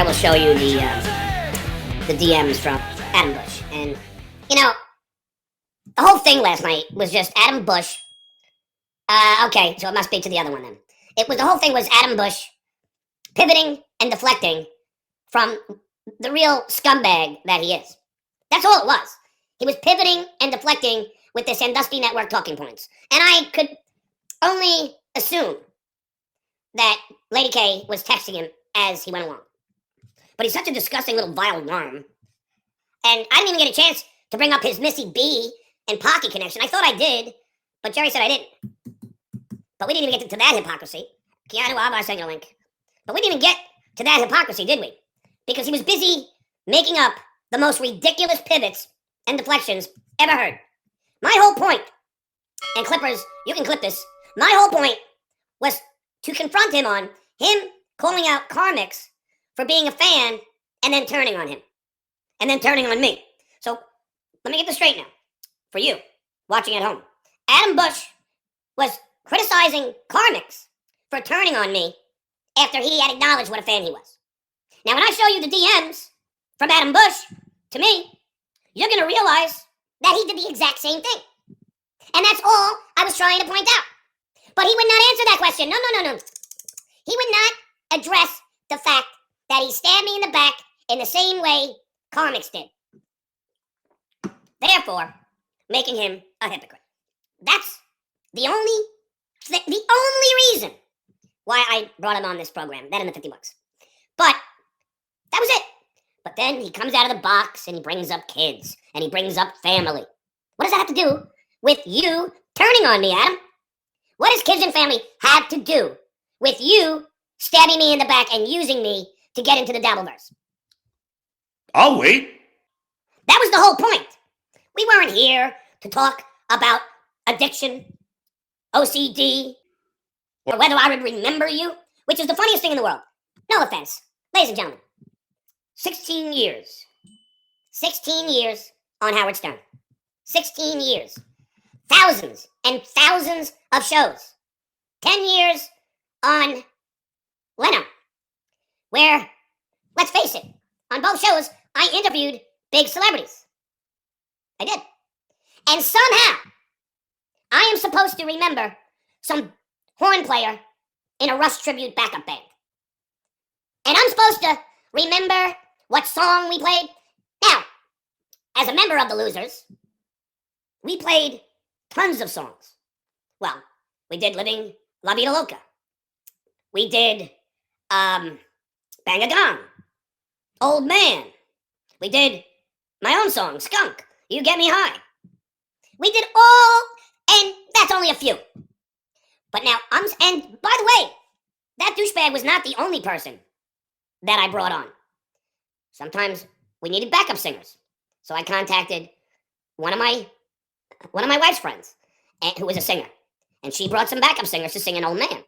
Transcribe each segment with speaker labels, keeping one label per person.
Speaker 1: I will show you the DMs from Adam Busch. And, you know, the whole thing last night was just Adam Busch. Okay, so it must be to the other one then. The whole thing was Adam Busch pivoting and deflecting from the real scumbag that he is. That's all it was. He was pivoting and deflecting with the Sandusky Network talking points. And I could only assume that Lady K was texting him as he went along. But he's such a disgusting little vile worm. And I didn't even get a chance to bring up his Missy B and Pocky connection. I thought I did, but Jerry said I didn't. But we didn't even get to that hypocrisy. Kiana, I sent you a link. But we didn't even get to that hypocrisy, did we? Because he was busy making up the most ridiculous pivots and deflections ever heard. My whole point, and Clippers, you can clip this, my whole point was to confront him on him calling out Karmix for being a fan and then turning on him. And then turning on me. So, let me get this straight now. For you, watching at home. Adam Busch was criticizing Karmix for turning on me after he had acknowledged what a fan he was. Now, when I show you the DMs from Adam Busch to me, you're going to realize that he did the exact same thing. And that's all I was trying to point out. But he would not answer that question. No. He would not address the fact that he stabbed me in the back in the same way Karmix did. Therefore, making him a hypocrite. That's the only reason why I brought him on this program. That and the $50. But that was it. But then he comes out of the box and he brings up kids and he brings up family. What does that have to do with you turning on me, Adam? What does kids and family have to do with you stabbing me in the back and using me to get into the Dabbleverse?
Speaker 2: I'll wait.
Speaker 1: That was the whole point. We weren't here to talk about addiction, OCD, or whether I would remember you, which is the funniest thing in the world. No offense. Ladies and gentlemen, 16 years. 16 years on Howard Stern. 16 years. Thousands and thousands of shows. 10 years on Leno, where, let's face it, on both shows, I interviewed big celebrities. I did. And somehow, I am supposed to remember some horn player in a Rush tribute backup band. And I'm supposed to remember what song we played. Now, as a member of the Losers, we played tons of songs. Well, we did Living La Vida Loca. We did Bang a Gong, Old Man. We did my own song, Skunk, You Get Me High. We did all, and that's only a few. But now, and by the way, that douchebag was not the only person that I brought on. Sometimes we needed backup singers. So I contacted one of my wife's friends, who was a singer. And she brought some backup singers to sing An Old Man.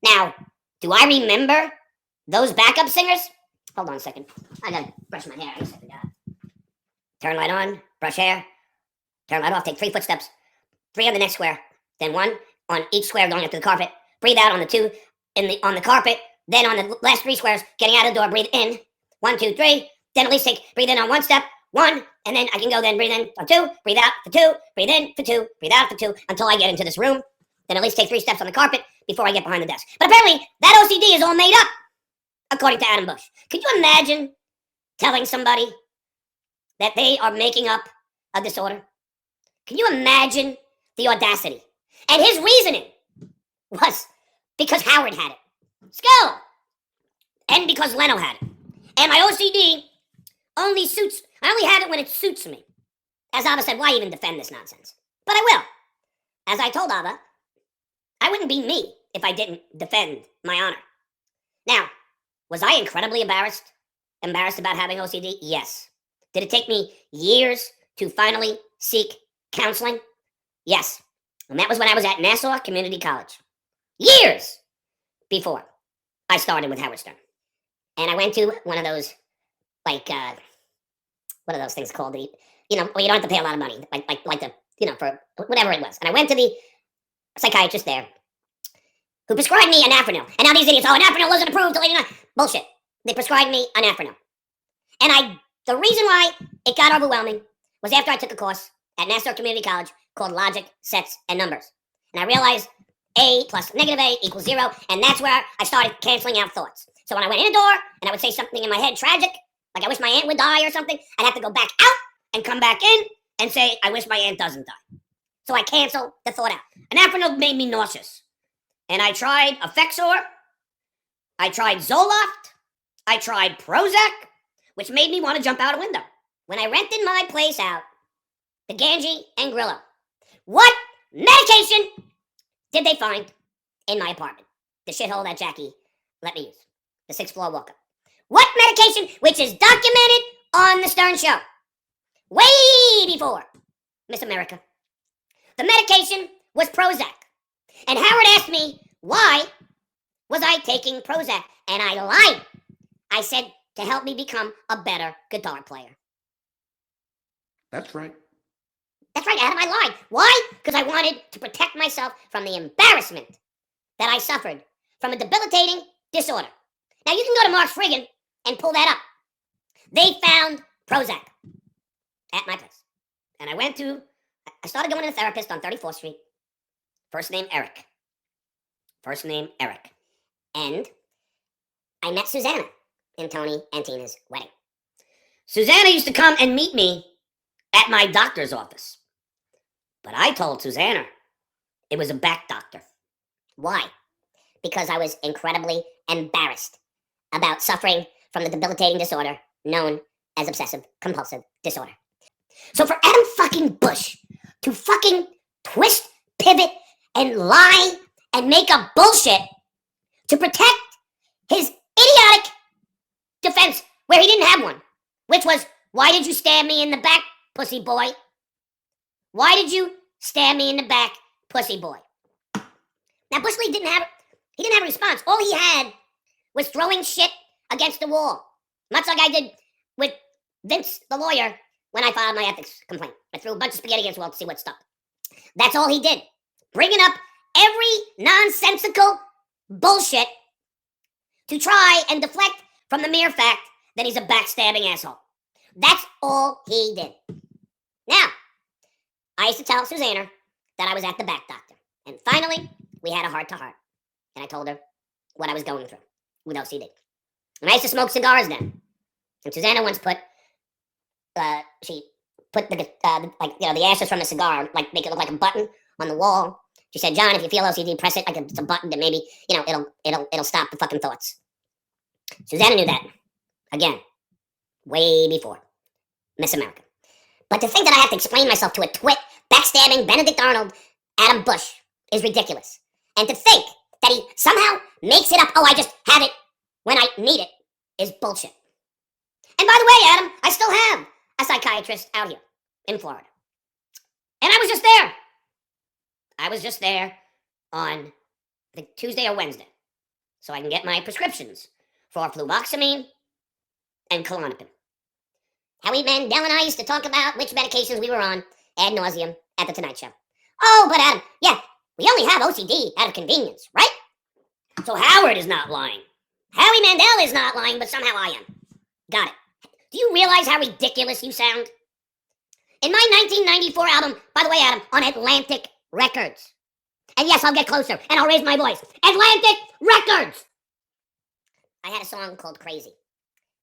Speaker 1: Now, do I remember those backup singers? Hold on a second. I gotta brush my hair. I guess I forgot. Turn light on, brush hair, turn light off, take 3 footsteps, 3 on the next square, then 1 on each square going up to the carpet, breathe out on the 2 on the carpet, then on the last 3 squares, getting out of the door, breathe in, 1, 2, 3, then at least breathe in on 1 step, 1, and then I can go then breathe in for 2, breathe out for 2, breathe in for 2, breathe out for 2, until I get into this room, then at least take 3 steps on the carpet before I get behind the desk. But apparently, that OCD is all made up, according to Adam Busch. Could you imagine telling somebody that they are making up a disorder? Can you imagine the audacity? And his reasoning was because Howard had it. Skull! And because Leno had it. And my OCD I only have it when it suits me. As Abba said, why even defend this nonsense? But I will. As I told Abba, I wouldn't be me if I didn't defend my honor. Now, was I incredibly embarrassed about having OCD? Yes. Did it take me years to finally seek counseling? Yes. And that was when I was at Nassau Community College. Years before I started with Howard Stern. And I went to one of those, what are those things called? Where you don't have to pay a lot of money, for whatever it was. And I went to the psychiatrist there who prescribed me anafranil. And now these idiots, anafranil wasn't approved till 89. Bullshit. they prescribed me an Afterno. And the reason why it got overwhelming was after I took a course at Nassau Community College called Logic, Sets, and Numbers. And I realized A plus negative A equals 0, and that's where I started canceling out thoughts. So when I went in a door and I would say something in my head tragic, like I wish my aunt would die or something, I'd have to go back out and come back in and say, I wish my aunt doesn't die. So I canceled the thought out. An Afterno made me nauseous. And I tried Effexor, I tried Zoloft, I tried Prozac, which made me want to jump out a window. When I rented my place out, the Ganges and Grillo, what medication did they find in my apartment? The shithole that Jackie let me use. The 6th floor walk-up. What medication, which is documented on the Stern Show, way before Miss America. The medication was Prozac. And Howard asked me, why was I taking Prozac? And I lied. I said, to help me become a better guitar player.
Speaker 2: That's right.
Speaker 1: That's right, Adam, I lied. Why? Because I wanted to protect myself from the embarrassment that I suffered from a debilitating disorder. Now, you can go to Mark's Friggin and pull that up. They found Prozac at my place. And I started going to a therapist on 34th Street. First name Eric. And I met Susanna in Tony and Tina's wedding. Susanna used to come and meet me at my doctor's office. But I told Susanna it was a back doctor. Why? Because I was incredibly embarrassed about suffering from the debilitating disorder known as obsessive compulsive disorder. So for Adam fucking Busch to fucking twist, pivot, and lie and make up bullshit to protect his idiotic defense where he didn't have one, which was, why did you stab me in the back, pussy boy? Why did you stab me in the back, pussy boy? Now, Busch League didn't have a response. All he had was throwing shit against the wall, much like I did with Vince, the lawyer, when I filed my ethics complaint. I threw a bunch of spaghetti against the wall to see what stuck. That's all he did. Bringing up every nonsensical bullshit to try and deflect from the mere fact that he's a backstabbing asshole. That's all he did. Now, I used to tell Susanna that I was at the back doctor. And finally, we had a heart-to-heart. And I told her what I was going through with OCD. And I used to smoke cigars then. And Susanna once put the ashes from the cigar, like make it look like a button on the wall. She said, John, if you feel OCD, press it like it's a button that maybe, it'll stop the fucking thoughts. Susanna knew that. Again, way before Miss America. But to think that I have to explain myself to a twit, backstabbing Benedict Arnold, Adam Busch, is ridiculous. And to think that he somehow makes it up, oh, I just have it when I need it, is bullshit. And by the way, Adam, I still have a psychiatrist out here in Florida. And I was just there on the Tuesday or Wednesday, so I can get my prescriptions for fluvoxamine and Klonopin. Howie Mandel and I used to talk about which medications we were on ad nauseum at the Tonight Show. Oh, but Adam, yeah, we only have OCD out of convenience, right? So Howard is not lying. Howie Mandel is not lying, but somehow I am. Got it. Do you realize how ridiculous you sound? In my 1994 album, by the way, Adam, on Atlantic Records. And yes, I'll get closer, and I'll raise my voice. Atlantic Records! I had a song called Crazy.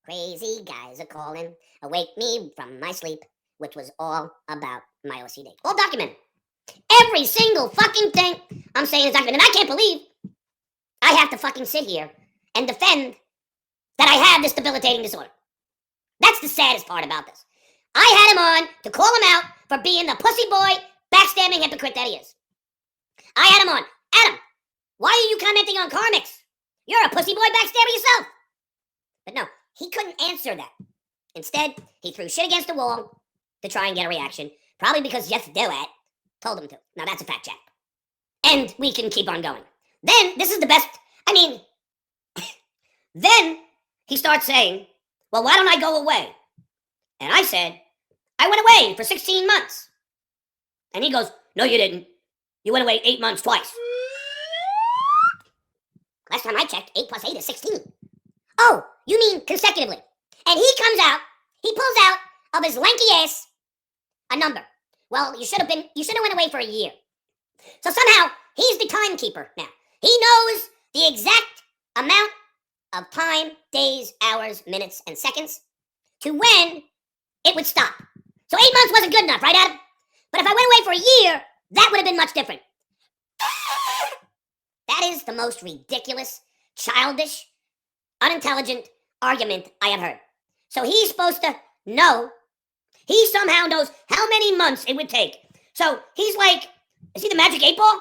Speaker 1: Crazy guys are calling, awake me from my sleep, which was all about my OCD. All documented. Every single fucking thing I'm saying is documented. And I can't believe I have to fucking sit here and defend that I have this debilitating disorder. That's the saddest part about this. I had him on to call him out for being the pussy boy, backstabbing hypocrite that he is. I had him on. Adam, why are you commenting on Carmix? You're a pussy boy backstabber yourself. But no, he couldn't answer that. Instead, he threw shit against the wall to try and get a reaction. Probably because Jeff Dillett told him to. Now that's a fact check. And we can keep on going. Then, this is the best, then he starts saying, well, why don't I go away? And I said, I went away for 16 months. And he goes, no, you didn't. You went away 8 months twice. Last time I checked, 8 plus 8 is 16. Oh, you mean consecutively. And he comes out, he pulls out of his lanky ass a number. Well, you should have went away for a year. So somehow, he's the timekeeper now. He knows the exact amount of time, days, hours, minutes, and seconds to when it would stop. So 8 months wasn't good enough, right, Adam? But if I went away for a year, that would have been much different. That is the most ridiculous, childish, unintelligent argument I have heard. So he's supposed to know. He somehow knows how many months it would take. So he's like, is he the Magic 8 Ball?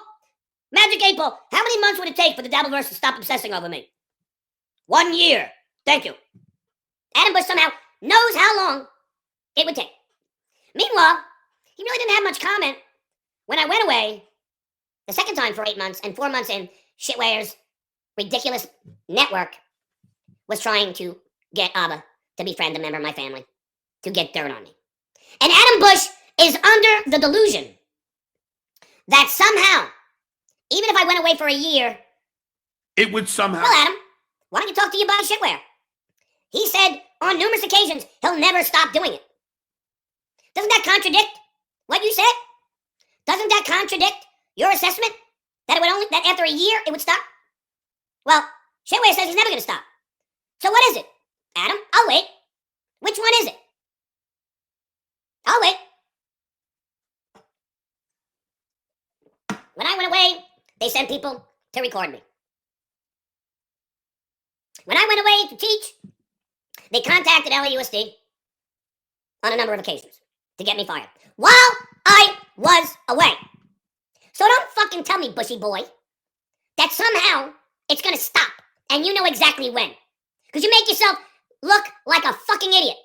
Speaker 1: Magic 8 Ball, how many months would it take for the Dabbleverse to stop obsessing over me? 1 year. Thank you. Adam Busch somehow knows how long it would take. Meanwhile, he really didn't have much comment when I went away the second time for 8 months, and 4 months in, Shitware's ridiculous network was trying to get Abba to befriend a member of my family, to get dirt on me. And Adam Busch is under the delusion that somehow, even if I went away for a year,
Speaker 2: it would somehow...
Speaker 1: Well, Adam, why don't you talk to your buddy Shitware? He said on numerous occasions he'll never stop doing it. Doesn't that contradict what you said? Doesn't that contradict your assessment that that after a year it would stop? Well, Shitware says he's never going to stop. So what is it, Adam? I'll wait. Which one is it? I'll wait. When I went away, they sent people to record me. When I went away to teach, they contacted LAUSD on a number of occasions to get me fired while I was away. So don't fucking tell me, Bushy boy, that somehow it's gonna stop and you know exactly when. Because you make yourself look like a fucking idiot.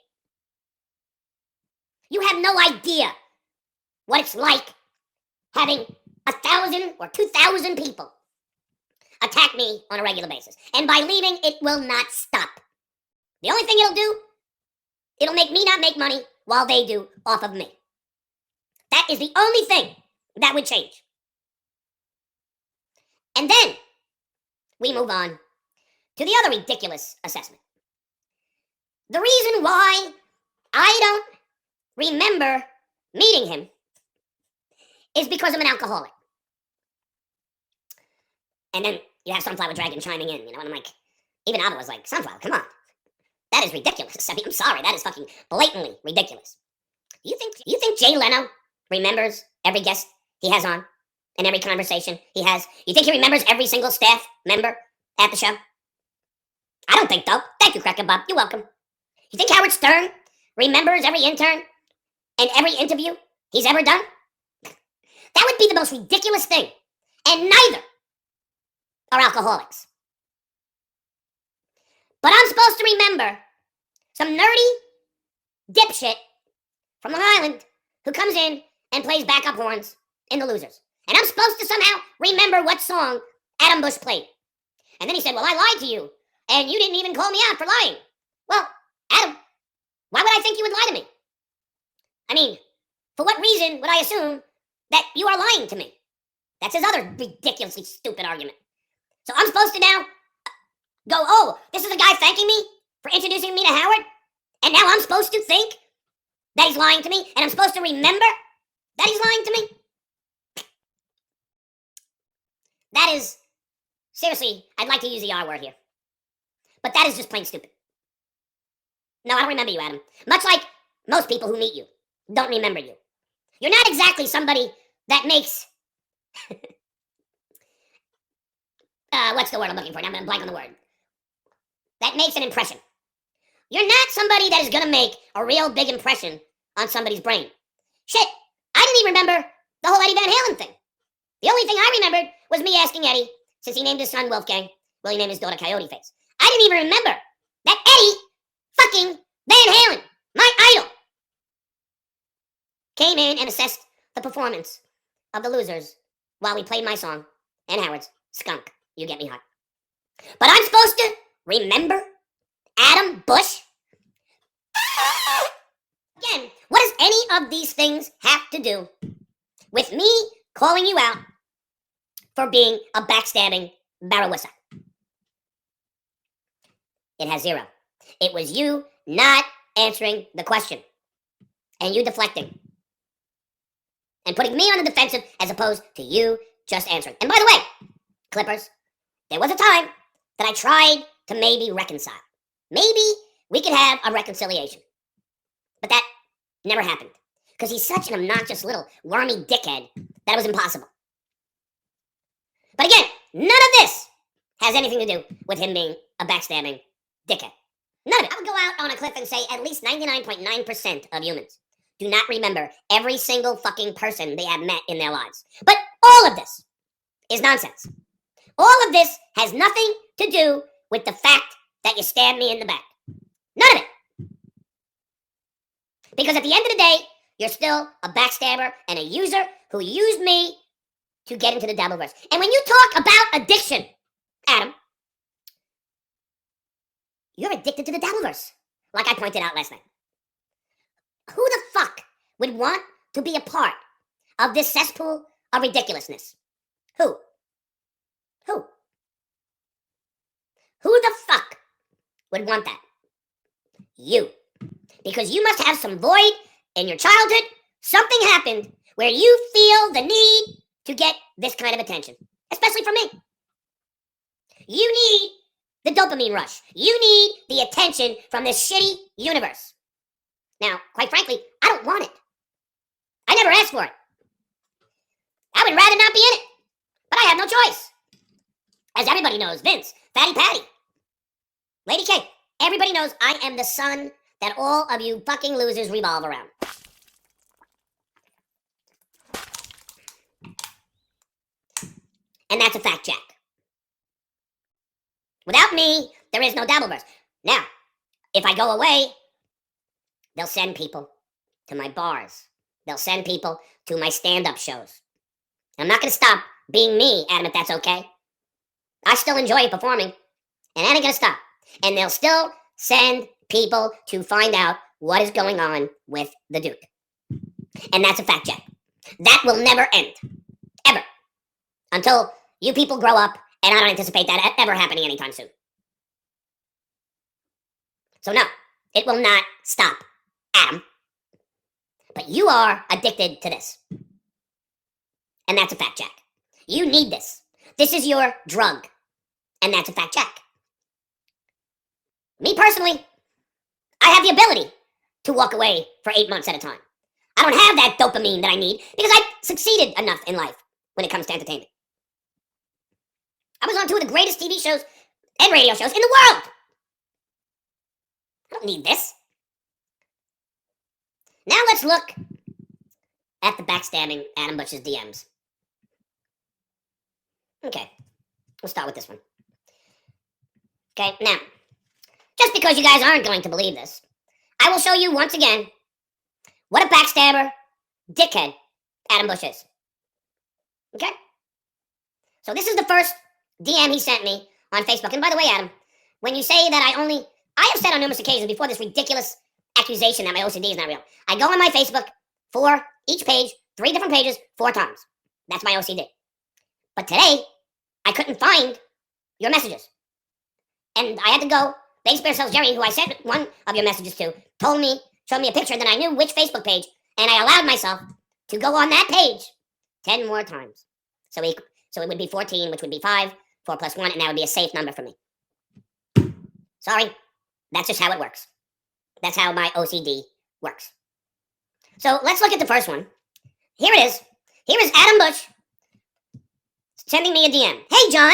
Speaker 1: You have no idea what it's like having 1,000 or 2,000 people attack me on a regular basis. And by leaving, it will not stop. The only thing it'll do, it'll make me not make money while they do off of me. That is the only thing that would change. And then we move on to the other ridiculous assessment. The reason why I don't remember meeting him is because I'm an alcoholic. And then you have Sunflower Dragon chiming in, and I'm like, even Abba was like, Sunflower, come on. That is ridiculous. I mean, I'm sorry, that is fucking blatantly ridiculous. You think Jay Leno remembers every guest he has on and every conversation he has? You think he remembers every single staff member at the show? I don't think so. Thank you, Cracker Bob. You're welcome. You think Howard Stern remembers every intern and every interview he's ever done? That would be the most ridiculous thing. And neither are alcoholics. But I'm supposed to remember some nerdy dipshit from Long Island who comes in and plays backup horns in The Losers. And I'm supposed to somehow remember what song Adam Busch played. And then he said, well, I lied to you, and you didn't even call me out for lying. Well, Adam, why would I think you would lie to me? I mean, for what reason would I assume that you are lying to me? That's his other ridiculously stupid argument. So I'm supposed to now go, oh, this is a guy thanking me for introducing me to Howard? And now I'm supposed to think that he's lying to me? And I'm supposed to remember that he's lying to me? That is, seriously, I'd like to use the R word here. But that is just plain stupid. No, I don't remember you, Adam. Much like most people who meet you don't remember you. You're not exactly somebody that makes... what's the word I'm looking for? Now I'm going to blank on the word. That makes an impression. You're not somebody that is going to make a real big impression on somebody's brain. Shit, I didn't even remember the whole Eddie Van Halen thing. The only thing I remembered was me asking Eddie, since he named his son Wolfgang, will he name his daughter Coyote Face? I didn't even remember that Eddie fucking Van Halen, my idol, came in and assessed the performance of The Losers while we played my song and Howard's Skunk, You Get Me Hot. But I'm supposed to remember Adam Busch? Again, what does any of these things have to do with me calling you out for being a backstabbing Barrawissa? It has zero. It was you not answering the question. And you deflecting. And putting me on the defensive as opposed to you just answering. And by the way, Clippers, there was a time that I tried to maybe reconcile. Maybe we could have a reconciliation. But that never happened. Because he's such an obnoxious little wormy dickhead that it was impossible. But again, none of this has anything to do with him being a backstabbing dickhead. None of it. I would go out on a cliff and say at least 99.9% of humans do not remember every single fucking person they have met in their lives. But all of this is nonsense. All of this has nothing to do with the fact that you stabbed me in the back. None of it. Because at the end of the day, you're still a backstabber and a user who used me to get into the Dabbleverse. And when you talk about addiction, Adam, you're addicted to the Dabbleverse, like I pointed out last night. Who the fuck would want to be a part of this cesspool of ridiculousness? Who? Who? Who the fuck would want that? You. Because you must have some void in your childhood. Something happened where you feel the need to get this kind of attention, especially from me. You need the dopamine rush. You need the attention from this shitty universe. Now, quite frankly, I don't want it. I never asked for it. I would rather not be in it, but I have no choice. As everybody knows, Vince, Fatty Patty, Lady K, everybody knows I am the sun that all of you fucking losers revolve around. And that's a fact, Jack. Without me, there is no Dabbleverse. Now, if I go away, they'll send people to my bars. They'll send people to my stand-up shows. I'm not going to stop being me, Adam, if that's okay. I still enjoy performing, and I ain't going to stop. And they'll still send people to find out what is going on with the Duke. And that's a fact, Jack. That will never end. Ever. Until you people grow up, and I don't anticipate that ever happening anytime soon. So no, it will not stop, Adam. But you are addicted to this. And that's a fact, Jack. You need this. This is your drug. And that's a fact, Jack. Me personally, I have the ability to walk away for 8 months at a time. I don't have that dopamine that I need because I've succeeded enough in life when it comes to entertainment. I was on 2 of the greatest TV shows and radio shows in the world. I don't need this. Now let's look at the backstabbing Adam Busch's DMs. Okay, we'll start with this one. Okay, now, just because you guys aren't going to believe this, I will show you once again what a backstabber, dickhead Adam Busch is. Okay? So this is the first DM he sent me on Facebook. And by the way, Adam, when you say that I have said on numerous occasions before this ridiculous accusation that my OCD is not real. I go on my Facebook for each page, 3 different pages, 4 times. That's my OCD. But today, I couldn't find your messages. And I had to go. Base Bear Sells Jerry, who I sent one of your messages to, showed me a picture, then I knew which Facebook page, and I allowed myself to go on that page 10 more times. So it would be 14, which would be 5, 4 plus 1, and that would be a safe number for me. Sorry, that's just how it works. That's how my OCD works. So let's look at the first one. Here it is. Here is Adam Busch sending me a DM. Hey, John.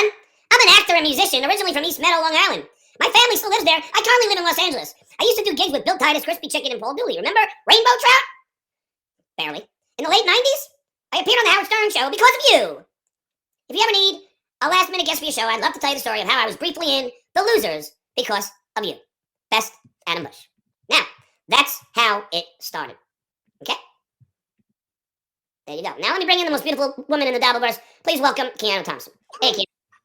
Speaker 1: I'm an actor and musician, originally from East Meadow, Long Island. My family still lives there. I currently live in Los Angeles. I used to do gigs with Bill Titus, Crispy Chicken, and Paul Dooley. Remember Rainbow Trout? Barely. In the late 90s, I appeared on the Howard Stern Show because of you. If you ever need a last-minute guest for your show, I'd love to tell you the story of how I was briefly in The Losers because of you. Best, Adam Busch. Now, that's how it started. Okay? There you go. Now let me bring in the most beautiful woman in the Dabbleverse. Please welcome Kiana Thompson. Hey, Kiana.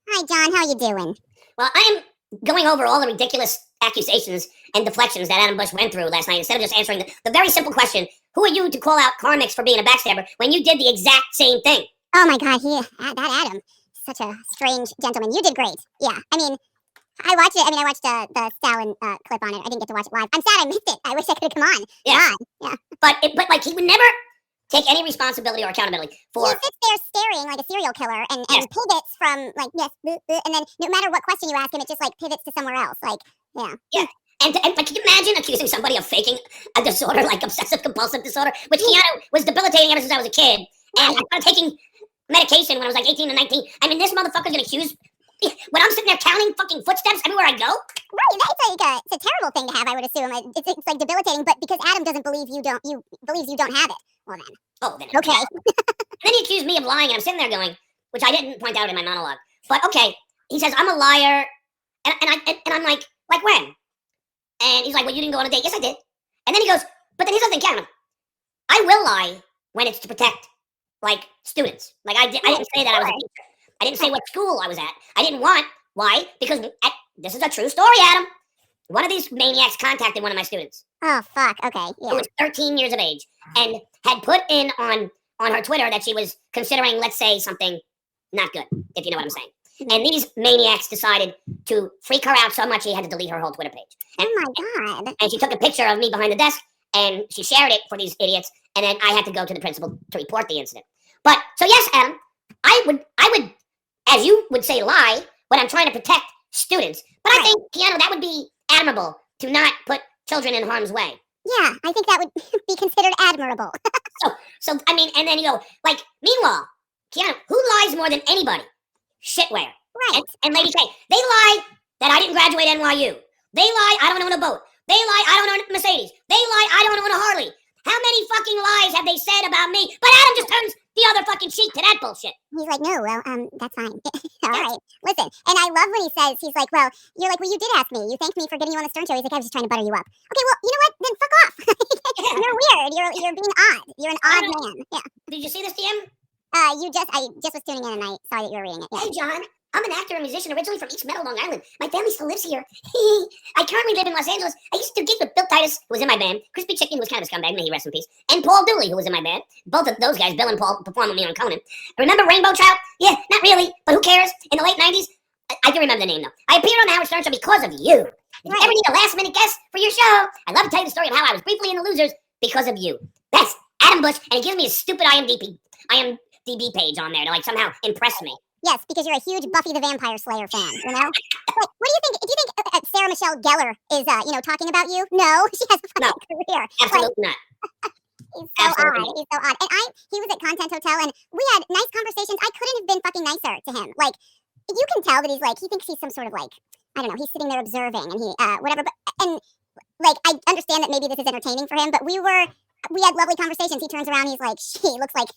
Speaker 3: Hi, John. How you doing?
Speaker 1: Well, I am going over all the ridiculous accusations and deflections that Adam Busch went through last night instead of just answering the very simple question, who are you to call out Carmix for being a backstabber when you did the exact same thing?
Speaker 3: Oh, my God. That Adam, such a strange gentleman. You did great. Yeah. I mean, I watched it. I mean, I watched the Stalin clip on it. I didn't get to watch it live. I'm sad I missed it. I wish I could have come on.
Speaker 1: Yeah.
Speaker 3: God. Yeah.
Speaker 1: But like he would never take any responsibility or accountability for.
Speaker 3: He sits there staring like a serial killer and
Speaker 1: Yes.
Speaker 3: pivots from like yes, and then no matter what question you ask him, it just like pivots to somewhere else. Like yeah.
Speaker 1: And like, can you imagine accusing somebody of faking a disorder like obsessive compulsive disorder, which Kiana was debilitating ever since I was a kid, and I started taking medication when I was like 18 and 19. I mean, this motherfucker's gonna accuse. When I'm sitting there counting fucking footsteps everywhere I go.
Speaker 3: Right, that's like it's a terrible thing to have. I would assume it's like debilitating, but because Adam doesn't believe you believes you don't have it. Well then.
Speaker 1: Oh, then
Speaker 3: Okay.
Speaker 1: And then he accused me of lying, and I'm sitting there going, which I didn't point out in my monologue. But okay, he says I'm a liar, and I'm like when? And he's like, well, you didn't go on a date. Yes, I did. And then he goes, but then here's the thing, Kevin. I will lie when it's to protect like students. Like I didn't say that I was a teacher. I didn't say what school I was at. I didn't want. Why? Because this is a true story, Adam. One of these maniacs contacted one of my students.
Speaker 3: Oh fuck. Okay.
Speaker 1: Who
Speaker 3: Yeah.
Speaker 1: was 13 years of age and had put in on her Twitter that she was considering, let's say, something not good, if you know what I'm saying. And these maniacs decided to freak her out so much she had to delete her whole Twitter page. And,
Speaker 3: Oh my god.
Speaker 1: and she took a picture of me behind the desk and she shared it for these idiots. And then I had to go to the principal to report the incident. But so yes, Adam, I would, as you would say, lie when I'm trying to protect students. But I think, Kiana, that would be admirable to not put children in harm's way.
Speaker 3: Yeah, I think that would be considered admirable.
Speaker 1: So I mean, and then you go like, meanwhile, Kiana, who lies more than anybody? Shitware.
Speaker 3: Right.
Speaker 1: And Lady K, they lie that I didn't graduate NYU. They lie I don't own a boat. They lie I don't own a Mercedes. They lie I don't own a Harley. How many fucking lies have they said about me? But Adam just turns the other fucking cheek to that bullshit.
Speaker 3: He's like, no, well, that's fine. All right, listen. And I love when he says, he's like, well, you're like, well, you did ask me. You thanked me for getting you on the Stern Show. He's like, I was just trying to butter you up. Okay, well, you know what? Then fuck off. You're weird. You're being odd. You're an odd man. Yeah.
Speaker 1: Did you see this, DM?
Speaker 3: I just was tuning in and I saw that you were reading it. Yeah.
Speaker 1: Hey, John. I'm an actor and musician originally from East Meadow, Long Island. My family still lives here. I currently live in Los Angeles. I used to do gigs with Bill Titus, who was in my band, Crispy Chicken, who was kind of a scumbag, may he rest in peace, and Paul Dooley, who was in my band. Both of those guys, Bill and Paul, performed with me on Conan. Remember Rainbow Trout? Yeah, not really, but who cares? In the late 90s, I do remember the name, though. I appeared on the Howard Stern Show because of you. If you ever need a last-minute guest for your show, I'd love to tell you the story of how I was briefly in The Losers because of you. That's Adam Busch, and he gives me a stupid IMDb page on there to like somehow impress me.
Speaker 3: Yes, because you're a huge Buffy the Vampire Slayer fan, you know? Like, what do you think? Do you think Sarah Michelle Gellar is, talking about you? No, she has a fucking career.
Speaker 1: Absolutely not.
Speaker 3: He's so odd. He's so odd. And he was at Content Hotel, and we had nice conversations. I couldn't have been fucking nicer to him. Like, you can tell that he's like, he thinks he's some sort of like, I don't know, he's sitting there observing, and he, whatever. But, and, like, I understand that maybe this is entertaining for him, but we had lovely conversations. He turns around, he's like, she looks like,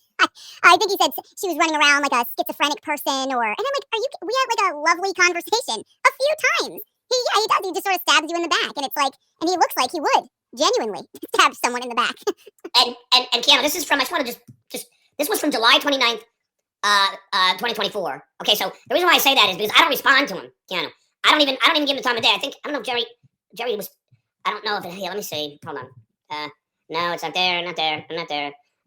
Speaker 3: I think he said she was running around like a schizophrenic person, and I'm like, we had like a lovely conversation a few times. He does, he just sort of stabs you in the back, and it's like, and he looks like he would genuinely stab someone in the back.
Speaker 1: and Kiana, this is from, I just want to just, this was from July 29th, 2024. Okay, so the reason why I say that is because I don't respond to him, Kiana. I don't even give him the time of day. I don't know if Jerry was, I don't know if, here, let me see, hold on. No, it's not there.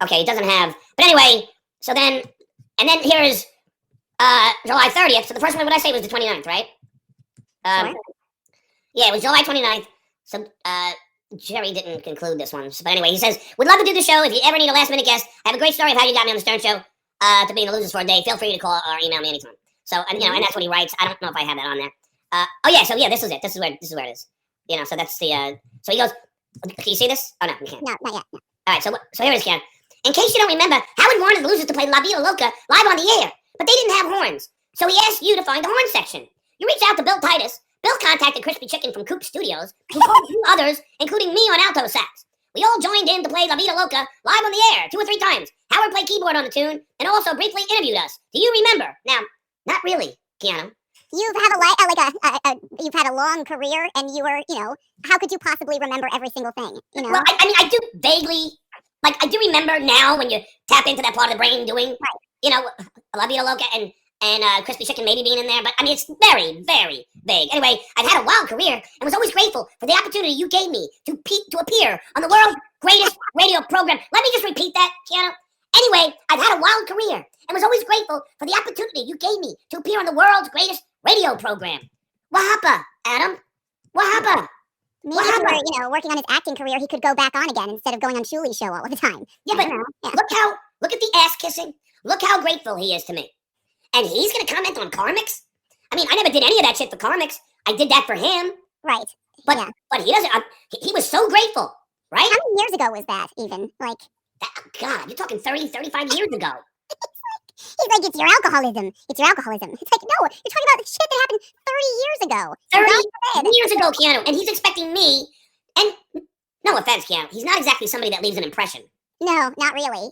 Speaker 1: Okay, it doesn't have. But anyway, so then, and then here is July 30th. So the first one, what I say was the 29th, right?
Speaker 3: Sure.
Speaker 1: Yeah, it was July 29th. So Jerry didn't conclude this one. But anyway, he says, would love to do the show. If you ever need a last minute guest, I have a great story of how you got me on the Stern Show to be in the Losers for a day. Feel free to call or email me anytime. So, and and that's what he writes. I don't know if I have that on there. So yeah, this is it. This is where it is. So that's the, so he goes, can you see this? Oh, no, you can't.
Speaker 3: No, not yet. No.
Speaker 1: All right, so here it is, Ken. In case you don't remember, Howard wanted the Losers to play La Vida Loca live on the air, but they didn't have horns. So he asked you to find the horn section. You reached out to Bill Titus. Bill contacted Crispy Chicken from Coop Studios, who called a few others, including me on alto sax. We all joined in to play La Vida Loca live on the air 2 or 3 times. Howard played keyboard on the tune and also briefly interviewed us. Do you remember? Now, not really, Kiana.
Speaker 3: You've had a long career, and you were, how could you possibly remember every single thing?
Speaker 1: Well, I mean, I do vaguely, like, I do remember now when you tap into that part of the brain doing, La Vida Loca and Crispy Chicken maybe being in there, but I mean, it's very, very vague. Anyway, I've had a wild career and was always grateful for the opportunity you gave me to appear on the world's greatest radio program. Let me just repeat that, Kiana. Anyway, I've had a wild career and was always grateful for the opportunity you gave me to appear on the world's greatest radio program. What happened, Adam? What happened?
Speaker 3: Maybe if he were, working on his acting career, he could go back on again instead of going on Shuli's show all the time.
Speaker 1: Yeah, but look at the ass kissing. Look how grateful he is to me. And he's gonna comment on Karmix? I mean, I never did any of that shit for Karmix. I did that for him.
Speaker 3: Right.
Speaker 1: But he doesn't. He was so grateful, right?
Speaker 3: How many years ago was that even? Like,
Speaker 1: God, you're talking 30, 35 years ago.
Speaker 3: He's like, it's your alcoholism. It's your alcoholism. It's like, no, you're talking about the shit that happened 30 years ago.
Speaker 1: 30 years ago, Kiana, and he's expecting me. And no offense, Kiana, he's not exactly somebody that leaves an impression.
Speaker 3: No, not really.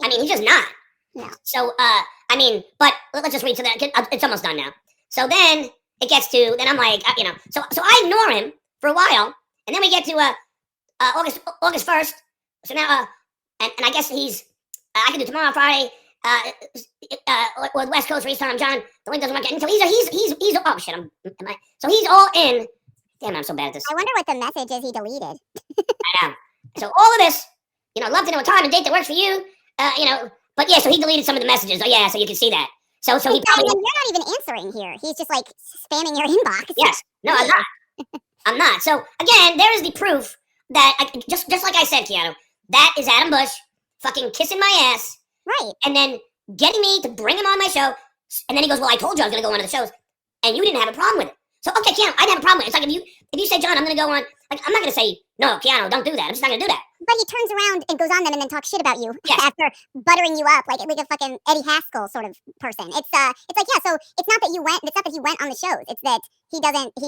Speaker 1: I mean, he's just not.
Speaker 3: No.
Speaker 1: So, I mean, but let's just read to that. It's almost done now. So then it gets to, then I'm like, so I ignore him for a while, and then we get to August 1st. So now, and I guess I can do tomorrow, Friday, or West Coast race time, John. The link doesn't work. And so he's oh shit, so he's all in. Damn, I'm so bad at this.
Speaker 3: I wonder what the message is he deleted.
Speaker 1: I know. So all of this, love to know a time and date that works for you, but yeah, so he deleted some of the messages. Oh yeah, so you can see that. So he probably.
Speaker 3: You're not even answering here. He's just like spamming your inbox.
Speaker 1: Yes. No, I'm not. I'm not. So again, there is the proof that just like I said, Kiana, that is Adam Busch fucking kissing my ass.
Speaker 3: Right. And
Speaker 1: then getting me to bring him on my show. And then he goes, well, I told you I was going to go on one of the shows. And you didn't have a problem with it. So, okay, Keanu, I didn't have a problem with it. It's like if you say, John, I'm going to go on, like, I'm not going to say, no, Keanu, don't do that. I'm just not going to do that.
Speaker 3: But he turns around and goes on them and then talks shit about you after buttering you up like a fucking Eddie Haskell sort of person. It's like, yeah, so it's not that you went on the shows. It's that he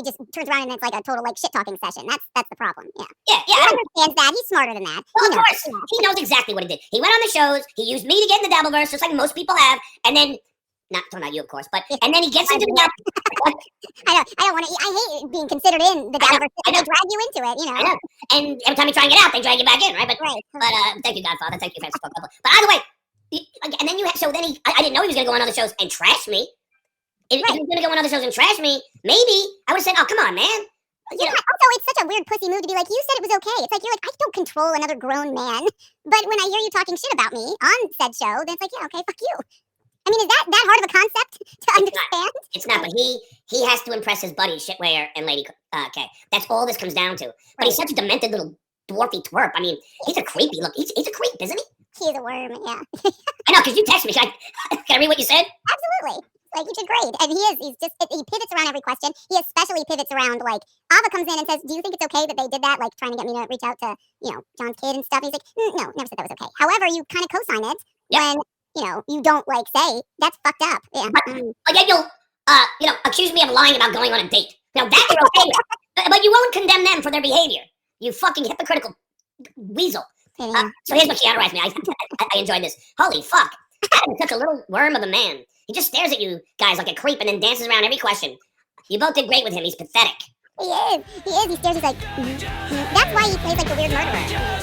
Speaker 3: just turns around and it's like a total like shit talking session. That's the problem. Yeah.
Speaker 1: Yeah.
Speaker 3: He understands that. He's smarter than that.
Speaker 1: Well, of course. He knows exactly what he did. He went on the shows. He used me to get in the Dabbleverse, just like most people have. And then, not talking about you, of course, but and then he gets into the
Speaker 3: I don't want to. I hate being considered in the Dabbleverse. They drag you into it,
Speaker 1: I know. And every time you try and get out, they drag you back in, right? But thank you, Godfather. Thank you, Francis Ford Coppola. But either way, and then I didn't know he was going to go on other shows and trash me. If he was going to go on other shows and trash me, maybe I would have said, "Oh, come on, man."
Speaker 3: Also, it's such a weird pussy move to be like, you said it was okay. It's like, you're like, I don't control another grown man. But when I hear you talking shit about me on said show, then it's like, yeah, okay, fuck you. I mean, is that hard of a concept to understand?
Speaker 1: It's not, but he has to impress his buddy Shitwear and Lady K. That's all this comes down to. But he's such a demented little dwarfy twerp. I mean, he's a creepy look. He's a creep, isn't he?
Speaker 3: He's a worm, yeah.
Speaker 1: I know, because you texted me. Can I read what you said?
Speaker 3: Absolutely. Like, you did great. And he pivots around every question. He especially pivots around, like, Ava comes in and says, do you think it's okay that they did that? Like, trying to get me to reach out to, John's kid and stuff. And he's like, no, never said that was okay. However, you kind of co-sign it when, you don't, like, say, that's fucked up. Yeah.
Speaker 1: But yet you'll, accuse me of lying about going on a date. Now, that you're okay with. But you won't condemn them for their behavior. You fucking hypocritical weasel.
Speaker 3: Yeah.
Speaker 1: So here's what Kiana writes me. I enjoyed this. Holy fuck. Adam's such a little worm of a man. He just stares at you guys like a creep and then dances around every question. You both did great with him. He's pathetic.
Speaker 3: He is. He stares. He's like, that's why he plays like the weird murderer.